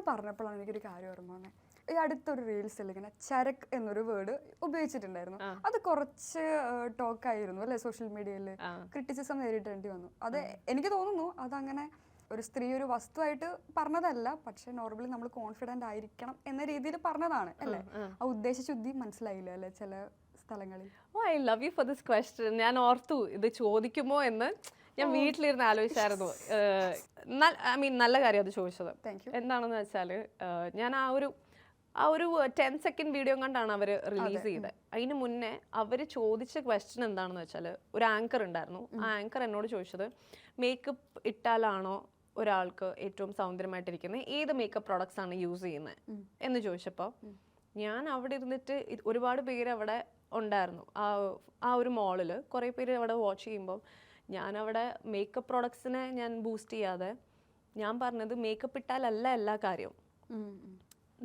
പറഞ്ഞപ്പോഴാണ് എനിക്കൊരു കാര്യം ഓർമ്മ വന്നത്. ഈ അടുത്തൊരു റീൽസിൽ ഇങ്ങനെ ചരക്ക് എന്നൊരു വേർഡ് ഉപയോഗിച്ചിട്ടുണ്ടായിരുന്നു. അത് കുറച്ച് ടോക്കായിരുന്നു അല്ലെ സോഷ്യൽ മീഡിയയിൽ, ക്രിറ്റിസിസം നേരിടേണ്ടി വന്നു. അത് എനിക്ക് തോന്നുന്നു അതങ്ങനെ ഒരു സ്ത്രീ ഒരു വസ്തുവായിട്ട് പറഞ്ഞതല്ല, പക്ഷെ നോർമലി നമ്മൾ കോൺഫിഡന്റ് ആയിരിക്കണം എന്ന രീതിയിൽ പറഞ്ഞതാണ് അല്ലേ? ആ ഉദ്ദേശശുദ്ധി മനസ്സിലായില്ല അല്ലെ ചില സ്ഥലങ്ങളിൽ. I love you for this question. ഞാൻ ഓർത്തു ഇത് ചോദിക്കുമോ എന്ന്. ഞാൻ വീട്ടിലിരുന്ന് ആലോചിച്ചായിരുന്നു. ഐ മീൻ നല്ല കാര്യം അത് ചോദിച്ചത്. എന്താണെന്ന് വെച്ചാൽ ഞാൻ ആ ഒരു 10 സെക്കൻഡ് വീഡിയോ കണ്ടാണ് അവർ റിലീസ് ചെയ്തത്. അതിന് മുന്നേ അവർ ചോദിച്ച ക്വസ്റ്റ്യൻ എന്താണെന്ന് വെച്ചാൽ, ഒരു ആങ്കർ ഉണ്ടായിരുന്നു. ആ ആങ്കർ എന്നോട് ചോദിച്ചത്, മേക്കപ്പ് ഇട്ടാലാണോ ഒരാൾക്ക് ഏറ്റവും സൗന്ദര്യമായിട്ടിരിക്കുന്നത്, ഏത് മേക്കപ്പ് പ്രോഡക്ട്സ് ആണ് യൂസ് ചെയ്യുന്നത് എന്ന് ചോദിച്ചപ്പോൾ ഞാൻ അവിടെ ഇരുന്നിട്ട് ഒരുപാട് പേര് അവിടെ ഉണ്ടായിരുന്നു. ആ ഒരു മോളിൽ കുറേ പേര് അവിടെ വാച്ച് ചെയ്യുമ്പോൾ ഞാൻ അവിടെ മേക്കപ്പ് പ്രോഡക്ട്സിനെ ഞാൻ ബൂസ്റ്റ് ചെയ്യാതെ ഞാൻ പറഞ്ഞത് മേക്കപ്പ് ഇട്ടാലല്ല എല്ലാ കാര്യവും.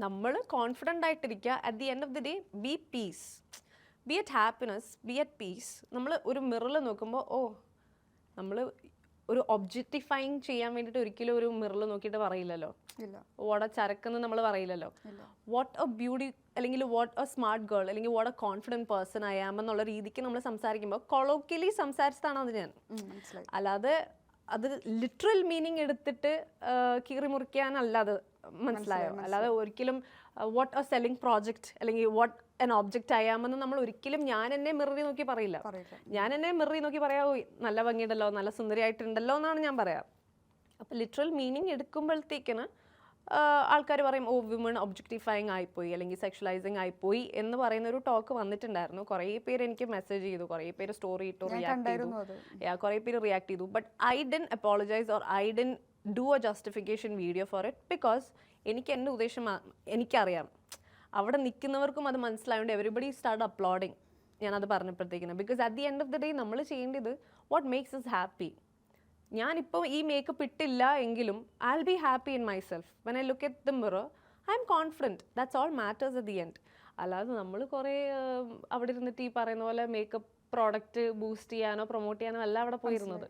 നമ്മൾ കോൺഫിഡൻ്റ് ആയിട്ടിരിക്കുക. At the end of the day be peace, be at happiness, be at peace. നമ്മൾ ഒരു മിററിൽ നോക്കുമ്പോൾ നമ്മൾ ഒരു ഒബ്ജക്റ്റിഫൈങ് ചെയ്യാൻ വേണ്ടിയിട്ട് ഒരിക്കലും ഒരു മിററിൽ നോക്കിയിട്ട് പറയില്ലല്ലോ വാട്ട് എ ചരക്കെന്ന് നമ്മൾ പറയില്ലല്ലോ. വാട്ട് എ ബ്യൂട്ടി അല്ലെങ്കിൽ വാട്ട് എ സ്മാർട്ട് ഗേൾ അല്ലെങ്കിൽ what a confident person I am എന്നുള്ള രീതിക്ക് നമ്മൾ സംസാരിക്കുമ്പോൾ കൊളോക്കിയലി സംസാരിച്ചതാണ് അത് ഞാൻ. അല്ലാതെ അത് ലിറ്ററൽ മീനിങ് എടുത്തിട്ട് കീറി മുറിക്കാനല്ല അത്, മനസ്സിലായോ? അല്ലാതെ ഒരിക്കലും വാട്ട് എ സെല്ലിംഗ് പ്രോജക്റ്റ് അല്ലെങ്കിൽ വാട്ട് എൻ ഒബ്ജക്റ്റ് ആയാമെന്ന് നമ്മൾ ഒരിക്കലും ഞാൻ എന്നെ മിററി നോക്കി പറയില്ല. ഞാൻ എന്നെ മിററി നോക്കി പറയാമോ നല്ല ഭംഗിയുണ്ടല്ലോ, നല്ല സുന്ദരിയായിട്ടുണ്ടല്ലോ എന്നാണ് ഞാൻ പറയാം. അപ്പോൾ ലിറ്ററൽ മീനിങ് എടുക്കുമ്പോഴത്തേക്കിന് ആൾക്കാർ പറയും വിമൺ ഒബ്ജക്റ്റിഫൈങ് ആയിപ്പോയി അല്ലെങ്കിൽ സെക്ഷലൈസിങ് ആയിപ്പോയി എന്ന് പറയുന്ന ഒരു ടോക്ക് വന്നിട്ടുണ്ടായിരുന്നു. കുറേ പേര് എനിക്ക് മെസ്സേജ് ചെയ്തു, കുറേ പേര് സ്റ്റോറി ഇട്ടു, റിയാക്ട് ചെയ്തു, കുറേ പേര് റിയാക്ട് ചെയ്തു. But I didn't apologise or I didn't do A justification video for it, because എനിക്ക് എൻ്റെ ഉദ്ദേശം എനിക്കറിയാം. അവിടെ നിൽക്കുന്നവർക്കും അത് മനസ്സിലായതുകൊണ്ട് എവരിബഡി സ്റ്റാർട്ട് അപ്ലോഡിങ് ഞാനത് പറഞ്ഞപ്പോഴത്തേക്കിന്. Because at the end of the day നമ്മൾ ചെയ്യേണ്ടത് വാട്ട് മേക്സ് us ഹാപ്പി. ഞാനിപ്പോൾ ഈ മേക്കപ്പ് ഇട്ടില്ല എങ്കിലും I will be happy in my self. When I look at the mirror I M confident. That's all matters at the end. അല്ലാതെ നമ്മൾ കുറേ അവിടെ ഇരുന്നിട്ട് ഈ പറയുന്ന പോലെ മേക്കപ്പ് പ്രോഡക്റ്റ് ബൂസ്റ്റ് ചെയ്യാനോ പ്രൊമോട്ട് ചെയ്യാനോ അല്ല അവിടെ പോയിരുന്നത്.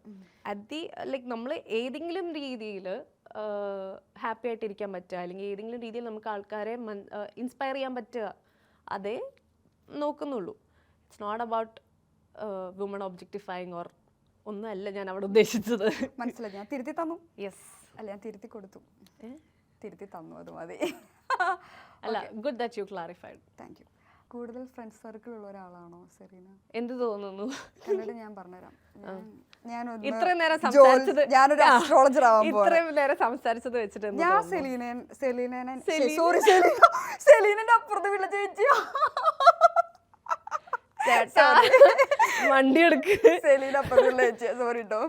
നമ്മൾ ഏതെങ്കിലും രീതിയിൽ ഹാപ്പി ആയിട്ടിരിക്കാൻ പറ്റുക അല്ലെങ്കിൽ ഏതെങ്കിലും രീതിയിൽ നമുക്ക് ആൾക്കാരെ ഇൻസ്പയർ ചെയ്യാൻ പറ്റുക, അതേ നോക്കുന്നുള്ളൂ. It's not about woman objectifying or ഒന്നും അല്ല ഞാൻ അവിടെ ഉദ്ദേശിച്ചത്. മനസ്സിലായി. ഞാൻ തിരുത്തി തന്നു. യെസ്, അല്ല ഞാൻ തിരുത്തി കൊടുത്തു, തിരുത്തി തന്നു, അത് മതി. അല്ല, good that you clarified. Thank you. കൂടുതൽ ഫ്രണ്ട്സ് സർക്കിൾ ഉള്ള ഒരാളാണോ സെറീന? എന്ത് തോന്നുന്നു? എന്നിട്ട് ഞാൻ പറഞ്ഞുതരാം. ഇത്രയും നേരം ഞാനൊരു അസ്ട്രോളജർ ആവാൻ പോകുന്നു. ഇത്രയും നേരം സംസാരിച്ചത് വെച്ചിട്ട് ഞാൻ സെലീനന്റെ അപ്പുറത്ത് വീട്ടിലെ ചേച്ചിയോ വണ്ടി എടുക്ക്. സെലീന അപ്പുറത്തുള്ള ചേച്ചിയോ, സോറി കേട്ടോ.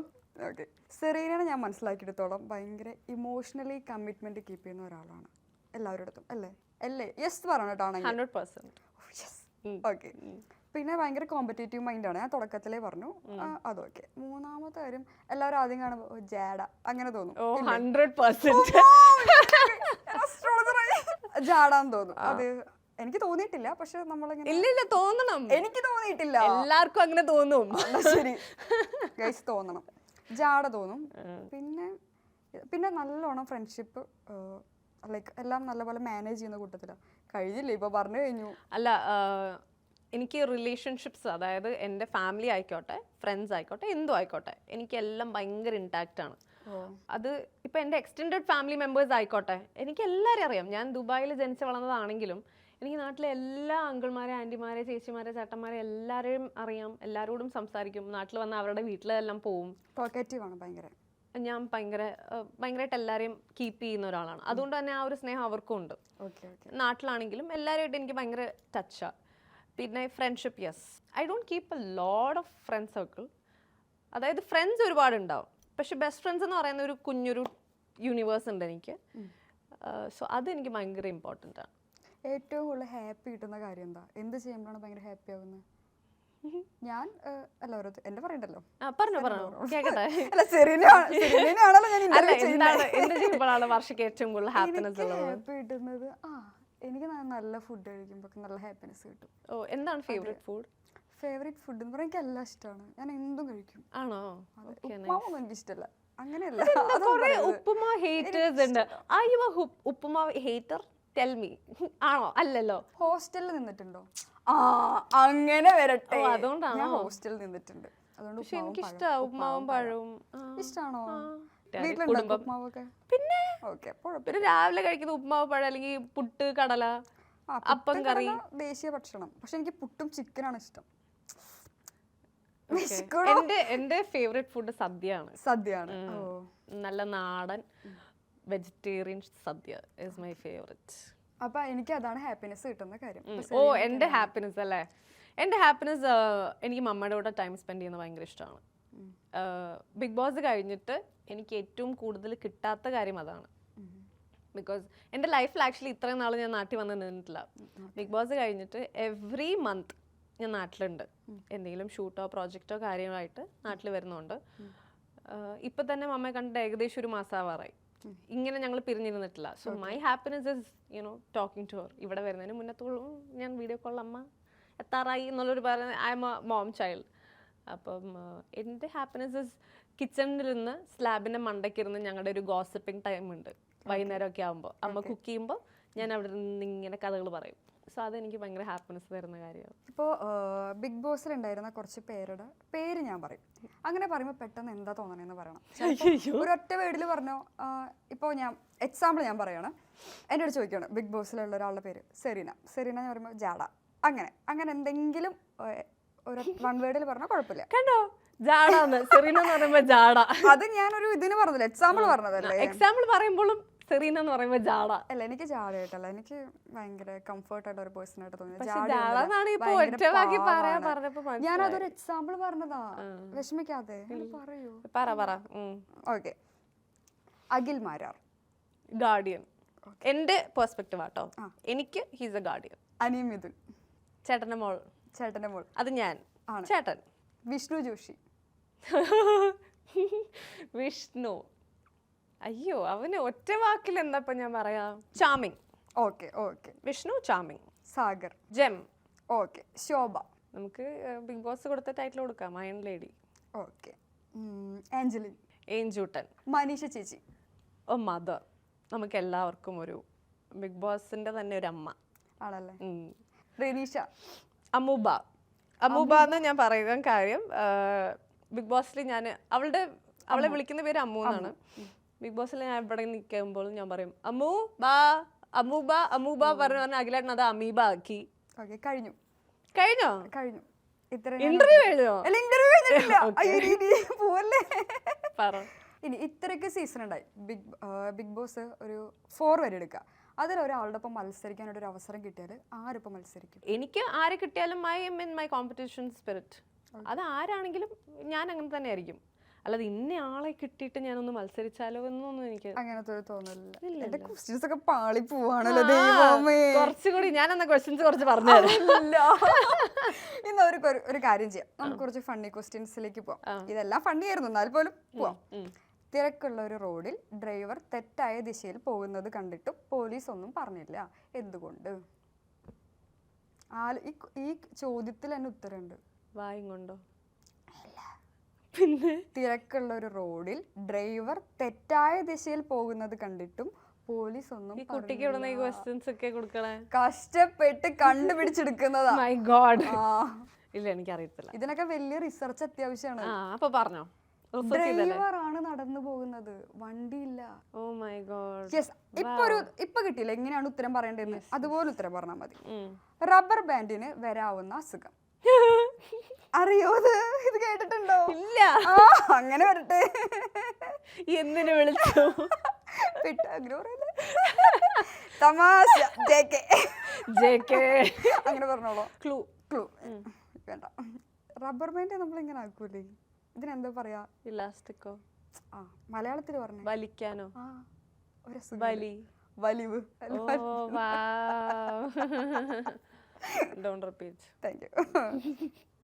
ഓക്കെ, സെറീനനെ ഞാൻ മനസ്സിലാക്കിയെടുത്തോളം ഭയങ്കര ഇമോഷണലി കമ്മിറ്റ്മെന്റ് കീപ്പ് ചെയ്യുന്ന ഒരാളാണ് എല്ലാവരുടെ അല്ലേ? യെസ് പറഞ്ഞിട്ടാണെങ്കിൽ 100%. ഓക്കെ. പിന്നെ ഭയങ്കര കോമ്പറ്റേറ്റീവ് മൈൻഡാണ്, ഞാൻ തുടക്കത്തിലേ പറഞ്ഞു. അതൊക്കെ. മൂന്നാമത്തെ കാര്യം, എല്ലാവരും ആദ്യം കാണുമ്പോൾ ജാഡ അങ്ങനെ തോന്നും. ജാഡാന്ന് തോന്നും. അത് എനിക്ക് തോന്നിയിട്ടില്ല, പക്ഷെ നമ്മളിങ്ങനെ തോന്നണം. എനിക്ക് തോന്നിയിട്ടില്ല, എല്ലാവർക്കും അങ്ങനെ തോന്നും. ശരി ഗൈസ്, തോന്നണം. ജാഡ തോന്നും. പിന്നെ നല്ലോണം ഫ്രണ്ട്ഷിപ്പ് ലൈക്ക് എല്ലാം നല്ലപോലെ മാനേജ് ചെയ്യുന്ന കൂട്ടത്തിലാണ്. കഴിഞ്ഞില്ലേ, ഇപ്പൊ പറഞ്ഞു കഴിഞ്ഞു. അല്ല, എനിക്ക് റിലേഷൻഷിപ്സ്, അതായത് എൻ്റെ ഫാമിലി ആയിക്കോട്ടെ ഫ്രണ്ട്സ് ആയിക്കോട്ടെ എന്തും ആയിക്കോട്ടെ, എനിക്കെല്ലാം ഭയങ്കര ഇൻടാക്റ്റ് ആണ്. അത് ഇപ്പം എൻ്റെ എക്സ്റ്റെൻഡഡ് ഫാമിലി മെമ്പേഴ്സ് ആയിക്കോട്ടെ, എനിക്ക് എല്ലാവരും അറിയാം. ഞാൻ ദുബായിൽ ജനിച്ച് വളർന്നതാണെങ്കിലും എനിക്ക് നാട്ടിലെ എല്ലാ അങ്കിൾമാരെ, ആൻറ്റിമാരെ, ചേച്ചിമാരെ, ചേട്ടന്മാരെ എല്ലാവരെയും അറിയാം. എല്ലാവരോടും സംസാരിക്കും. നാട്ടിൽ വന്ന് അവരുടെ വീട്ടിലെല്ലാം പോവും. ടോക്കേറ്റീവ് ആണ് ഭയങ്കര. ഞാൻ ഭയങ്കരമായിട്ട് എല്ലാവരെയും കീപ്പ് ചെയ്യുന്ന ഒരാളാണ്. അതുകൊണ്ട് തന്നെ ആ ഒരു സ്നേഹം അവർക്കും ഉണ്ട്. നാട്ടിലാണെങ്കിലും എല്ലാവരുമായിട്ട് എനിക്ക് ഭയങ്കര ടച്ചാണ്. പിന്നെ friendship, yes, I don't keep a lot of friend circle. അതായത് ഫ്രണ്ട്സ് ഒരുപാടുണ്ടാവും, പക്ഷെ ബെസ്റ്റ് ഫ്രണ്ട്സ് എന്ന് പറയുന്ന ഒരു കുഞ്ഞൊരു യൂണിവേഴ്സ് ഉണ്ട് എനിക്ക്. സോ അതെനിക്ക് ഭയങ്കര ഇമ്പോർട്ടൻ്റ് ആണ്. ഏറ്റവും കൂടുതൽ ഹാപ്പി കിട്ടുന്ന കാര്യം എന്താ? എന്ത് ചെയ്യുമ്പോഴാണ് ഭയങ്കര ഹാപ്പി ആവുന്നത്? ഞാൻ എല്ലാവരും എന്റെ പറയണ്ടല്ലോ, വർഷയ്ക്ക് ഏറ്റവും കൂടുതൽ ഹാപ്പിനെസ് ഹാപ്പി കിട്ടുന്നത് എനിക്ക് നല്ല ഫുഡ് കഴിക്കുമ്പോൾ നല്ല ഹാപ്പിനെസ് കിട്ടും. എന്താണ് ഫേവറേറ്റ് ഫുഡ്? ഫേവറേറ്റ് ഫുഡ് എന്ന് പറഞ്ഞാൽ എനിക്ക് എല്ലാം ഇഷ്ടമാണ്. ഞാൻ എന്തും കഴിക്കും. ആണോ? ഉപ്മാവൊന്നും എനിക്ക് ഇഷ്ടമല്ല. അങ്ങനെയല്ല. കുറെ ഉപ്പുമാവ് ഹേറ്റേഴ്സ് ഉണ്ട്. Are you a uppumavu hater? Tell me. ആണോ? അല്ലല്ലോ. ഹോസ്റ്റലിൽ നിന്നിട്ടുണ്ടോ? ആ അങ്ങനെ വരട്ടെ. അതുകൊണ്ടാണോ? ഞാൻ ഹോസ്റ്റലിൽ നിന്നിട്ടുണ്ട്. അതുകൊണ്ട് പക്ഷെ എനിക്ക് ഇഷ്ടമാണ് ഉപ്പുമാവും പഴവും. ഇഷ്ടാണോ? വീട്ടിലുണ്ടോ ഉപ്പുമാവൊക്കെ? പിന്നെ ഓക്കെ. പിന്നെ രാവിലെ കഴിക്കുന്ന ഉപ്പുമാവ് പഴം അല്ലെങ്കിൽ പുട്ട് കടല അപ്പം കറി ദേശീയ ഭക്ഷണം. പക്ഷെ എനിക്ക് പുട്ടും ചിക്കനാണ് ഇഷ്ടം. എന്റെ ഫേവറേറ്റ് ഫുഡ് സദ്യയാണ്. സദ്യയാണ്. നല്ല നാടൻ vegetarian sadya is my favourite. അപ്പൊ എനിക്ക് അതാണ് ഹാപ്പിനെസ് കിട്ടുന്ന കാര്യം. ഓ എന്റെ ഹാപ്പിനെസ് അല്ലേ? എന്റെ ഹാപ്പിനെസ് എനിക്ക് മമ്മയുടെ കൂടെ ടൈം സ്പെൻഡ് ചെയ്യുന്നത് ഭയങ്കര ഇഷ്ടമാണ്. ബിഗ് ബോസ് കഴിഞ്ഞിട്ട് എനിക്ക് ഏറ്റവും കൂടുതൽ കിട്ടാത്ത കാര്യം അതാണ്. ബിക്കോസ് എൻ്റെ ലൈഫിൽ ആക്ച്വലി ഇത്രയും നാൾ ഞാൻ നാട്ടിൽ വന്ന് നിന്നിട്ടില്ല. ബിഗ് ബോസ് കഴിഞ്ഞിട്ട് എവ്രി മന്ത് ഞാൻ നാട്ടിലുണ്ട്. എന്തെങ്കിലും ഷൂട്ടോ പ്രോജക്റ്റോ കാര്യമായിട്ട് നാട്ടിൽ വരുന്നുണ്ട്. ഇപ്പം തന്നെ മമ്മയെ കണ്ടിട്ട് ഏകദേശം ഒരു മാസം ആവാറായി. ഇങ്ങനെ ഞങ്ങൾ പിരിഞ്ഞിരുന്നിട്ടില്ല. So my happiness is you know talking to her. ഇവിടെ വരുന്നതിന് മുന്നത്തോളം ഞാൻ വീഡിയോ കോൾ അമ്മ എത്താറായി എന്നുള്ളൊരു പറയുന്നത് I M A mom child. അപ്പം എൻ്റെ ഹാപ്പിനെസ് ഇസ് കിച്ചണിലിരുന്ന് സ്ലാബിൻ്റെ മണ്ടയ്ക്കിരുന്ന് ഞങ്ങളുടെ ഒരു ഗോസിപ്പിംഗ് ടൈം ഉണ്ട്. വൈകുന്നേരമൊക്കെ ആകുമ്പോൾ അമ്മ കുക്ക് ചെയ്യുമ്പോൾ ഞാൻ അവിടെ നിന്ന് ഇങ്ങനെ കഥകൾ പറയും. സോ അതെനിക്ക് ഭയങ്കര ഹാപ്പിനെസ് തരുന്ന കാര്യമാണ്. ഇപ്പോൾ ബിഗ് ബോസിൽ ഉണ്ടായിരുന്ന കുറച്ച് പേരുടെ പേര് ഞാൻ പറയും. അങ്ങനെ പറയുമ്പോൾ പെട്ടെന്ന് എന്താ തോന്നണേന്ന് പറയണം. ഒരൊറ്റ വേർഡിൽ പറഞ്ഞോ. ഇപ്പോൾ ഞാൻ എക്സാമ്പിൾ ഞാൻ പറയാണ്. എൻ്റെ അടുത്ത് ചോദിക്കുകയാണ് ബിഗ് ബോസിലുള്ള ഒരാളുടെ പേര് സെറീന. സെറീന എന്ന് പറയുമ്പോൾ ജാഡ. അങ്ങനെ എന്തെങ്കിലും ഒരു വൺ വേർഡിൽ പറഞ്ഞാൽ കുഴപ്പമില്ല. കണ്ടോ ജാഡാന്ന് സെറീന എന്ന് പറയുമ്പോൾ ജാഡ. അത് ഞാനൊരു ഇതിന് പറഞ്ഞില്ല, എക്സാമ്പിൾ പറഞ്ഞതല്ലേ. എക്സാമ്പിൾ പറയുമ്പോഴും സെറീന എന്ന് പറയുമ്പോൾ ജാഡ അല്ല. എനിക്ക് ജാഡയായിട്ടല്ല, എനിക്ക് ഭയങ്കര കംഫർട്ട് ആയിട്ട് ഒരു പേഴ്സൺ ആയിട്ട് തോന്നി. ഞാനതൊരു എക്സാമ്പിൾ പറഞ്ഞതാ, വിഷമിക്കാതെ പറയൂ. ഓക്കെ. അഖിൽ മാരാർ ഗാർഡിയൻ. എന്റെ പെർസ്പെക്റ്റീവ് ആട്ടോ. എനിക്ക് ഹീസ് എ ഗാർഡിയൻ. അനി മിഥുൻ ചേട്ടന്റെ മോൾ. അത് ഞാൻ. ചേട്ടൻ വിഷ്ണു ജോഷി. വിഷ്ണു അയ്യോ അവന് ഒറ്റ വാക്കിൽ എന്താ ഞാൻ പറയാ? Charming. Okay. Vishnu charming. Sagar. Gem. Okay. Shobha. നമുക്ക് ബിഗ് ബോസ് കൊടുത്ത ടൈറ്റിൽ കൊടുക്കാം അയൺ ലേഡി. ഓക്കെ. ആഞ്ചലിൻ. ഏഞ്ചൂട്ടൻ. മനീഷ ചേച്ചി. Oh mother. നമുക്ക് എല്ലാവർക്കും ഒരു ബിഗ് ബോസിന്റെ തന്നെ ഒരു അമ്മ ആണല്ലേ. റെനീഷ. അമ്മൂബ എന്ന് ഞാൻ പറയുന്ന കാര്യം ബിഗ് ബോസിൽ ഞാൻ അവളെ വിളിക്കുന്ന പേര് അമ്മു എന്നാണ്. ബിഗ് ബോസിൽ ഞാൻ ഇവിടെ നിൽക്കുമ്പോൾ ഞാൻ പറയും അമ്മൂബ പറഞ്ഞ അഖിലേട്ടൻ അത് അമീബ ആക്കി. കഴിഞ്ഞോ? ഇന്റർവ്യൂ കഴിഞ്ഞോ? ഇനി ഇത്രയൊക്കെ സീസൺ ഉണ്ടായി. ബിഗ് ബോസ് ഒരു 4 വരെ എടുക്കുക. അതിലൊരാളുടെ ഒപ്പം മത്സരിക്കാനൊരു അവസരം കിട്ടിയാൽ ആരൊപ്പം മത്സരിക്കും? എനിക്ക് ആരെ കിട്ടിയാലും I M in my competition spirit. അത് ആരാണെങ്കിലും ഞാൻ അങ്ങനെ തന്നെ ആയിരിക്കും. അല്ലാതെ ഇന്ന ആളെ കിട്ടിയിട്ട് ഞാനൊന്ന് മത്സരിച്ചാലോ എന്നൊന്നും എനിക്ക് അങ്ങനത്തെ ഒരു തോന്നലില്ല. എന്റെ ക്വസ്റ്റ്യൻസ് ഒക്കെ പാളി പോവാണല്ലോ ദൈവമേ. കുറച്ചുകൂടി ഞാൻ എന്നാ ക്വസ്റ്റ്യൻസ് കുറച്ച് പറഞ്ഞില്ല. ഇന്ന് ഒരു കാര്യം ചെയ്യാം, നമുക്ക് കുറച്ച് ഫണ്ണി ക്വസ്റ്റ്യൻസിലേക്ക് പോവാം. ഇതെല്ലാം ഫണ്ണി ആയിരുന്നു, എന്നാൽ പോലും പോവാം. തിരക്കുള്ള ഒരു റോഡിൽ ഡ്രൈവർ തെറ്റായ ദിശയിൽ പോകുന്നത് കണ്ടിട്ടും പോലീസ് ഒന്നും പറഞ്ഞില്ല, എന്തുകൊണ്ട്? ഈ ചോദ്യത്തിൽ തന്നെ ഉത്തരമുണ്ട്. വായും കൊണ്ടോ? പിന്നെ തിരക്കുള്ള ഒരു റോഡിൽ ഡ്രൈവർ തെറ്റായ ദിശയിൽ പോകുന്നത് കണ്ടിട്ടും പോലീസ് ഒന്നും കഷ്ടപ്പെട്ട് കണ്ടുപിടിച്ചെടുക്കുന്നതാ. My God. ഇല്ല എനിക്കറിയത്തില്ല. ഇതിനൊക്കെ വലിയ റിസർച്ച് അത്യാവശ്യമാണ്. അപ്പൊ പറഞ്ഞോ. ഡ്രൈവർ ആണ് നടന്നു പോകുന്നത്, വണ്ടിയില്ല. Oh my god. യെസ്. ഇപ്പൊ കിട്ടിയില്ല എങ്ങനെയാണ് ഉത്തരം പറയേണ്ടതെന്ന്, അതുപോലെ ഉത്തരം പറഞ്ഞാൽ മതി. റബ്ബർ ബാൻഡിന് വരാവുന്ന അസുഖം അറിയോ? ഇത് കേട്ടിട്ടുണ്ടോ? ഇല്ല. അങ്ങനെ വരട്ടെ. എന്തിനു വിളിച്ചു? തമാശ. അങ്ങനെ പറഞ്ഞോളൂ. ക്ലൂ വേണ്ട. റബ്ബർ ബാൻഡ് നമ്മളിങ്ങനെ ആക്കൂലേ, ഇതിനെന്താ പറയാ? ഇലാസ്റ്റിക്കോ? മലയാളത്തിൽ പറഞ്ഞു. വലിക്കാനോ? വലിവ്. Don't repeat. Thank you.